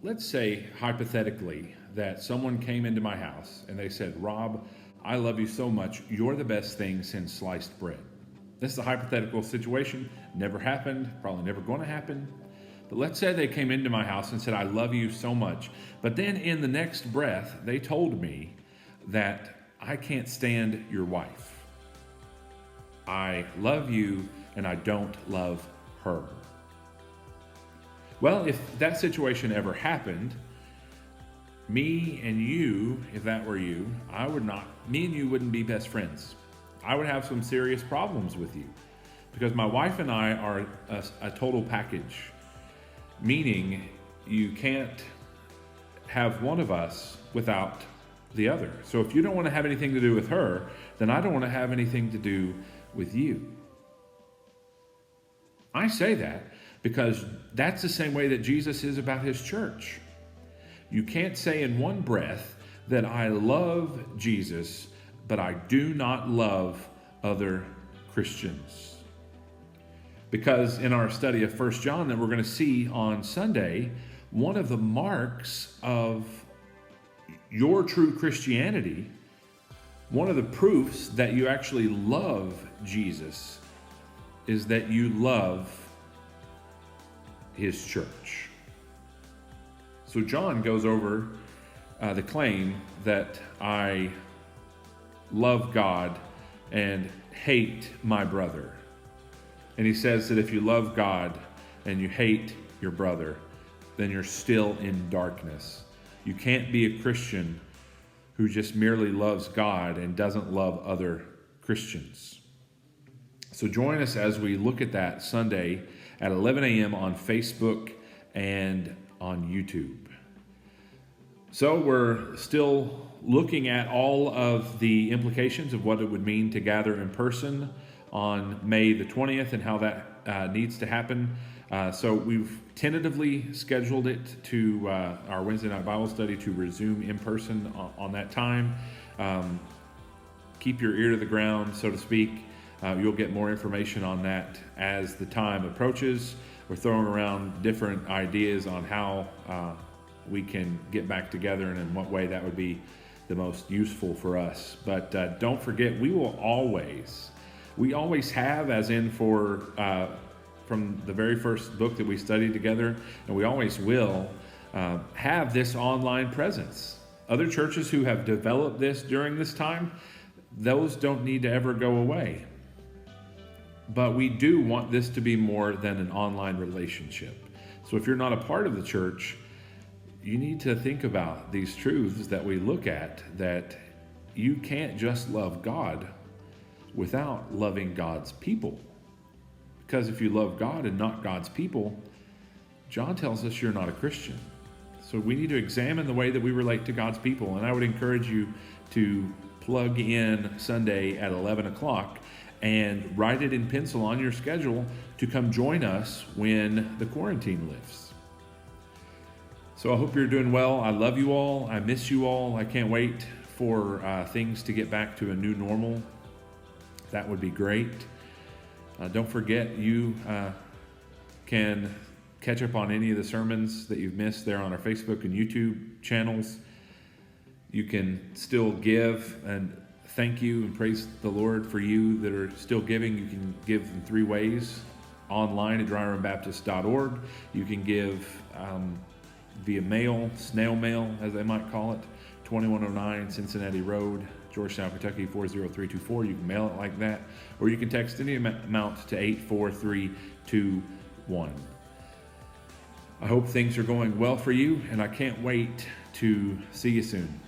let's say hypothetically that someone came into my house and they said, Rob, I love you so much. You're the best thing since sliced bread. This is a hypothetical situation. Never happened, probably never going to happen. But let's say they came into my house and said, I love you so much. But then in the next breath, they told me that I can't stand your wife. I love you and I don't love her. Well, if that situation ever happened, me and you, if that were you, me and you wouldn't be best friends. I would have some serious problems with you because my wife and I are a total package, meaning you can't have one of us without the other. So if you don't want to have anything to do with her, then I don't want to have anything to do with you. I say that because that's the same way that Jesus is about his church. You can't say in one breath that I love Jesus, but I do not love other Christians. Because in our study of 1 John that we're going to see on Sunday, one of the marks of your true Christianity, one of the proofs that you actually love Jesus, is that you love his church. So John goes over the claim that I love God and hate my brother. And he says that if you love God and you hate your brother, then you're still in darkness. You can't be a Christian who just merely loves God and doesn't love other Christians. So join us as we look at that Sunday at 11 a.m. on Facebook and on YouTube. So we're still looking at all of the implications of what it would mean to gather in person on May the 20th and how that needs to happen. So we've tentatively scheduled it to our Wednesday night Bible study to resume in person on that time. Keep your ear to the ground, so to speak. You'll get more information on that as the time approaches. We're throwing around different ideas on how we can get back together and in what way that would be the most useful for us. But don't forget, we always have, as in from the very first book that we studied together, and we always will have this online presence. Other churches who have developed this during this time, those don't need to ever go away. But we do want this to be more than an online relationship. So if you're not a part of the church, you need to think about these truths that we look at, that you can't just love God without loving God's people. Because if you love God and not God's people, John tells us you're not a Christian. So we need to examine the way that we relate to God's people. And I would encourage you to plug in Sunday at 11 o'clock and write it in pencil on your schedule to come join us when the quarantine lifts. So I hope you're doing well. I love you all. I miss you all. I can't wait for things to get back to a new normal. That would be great. Don't forget, you can catch up on any of the sermons that you've missed there on our Facebook and YouTube channels. You can still give and thank you and praise the Lord for you that are still giving. You can give in 3 ways. Online at dryrunbaptist.org. You can give via mail, snail mail, as they might call it, 2109 Cincinnati Road, Georgetown, Kentucky 40324. You can mail it like that, or you can text any amount to 84321. I hope things are going well for you, and I can't wait to see you soon.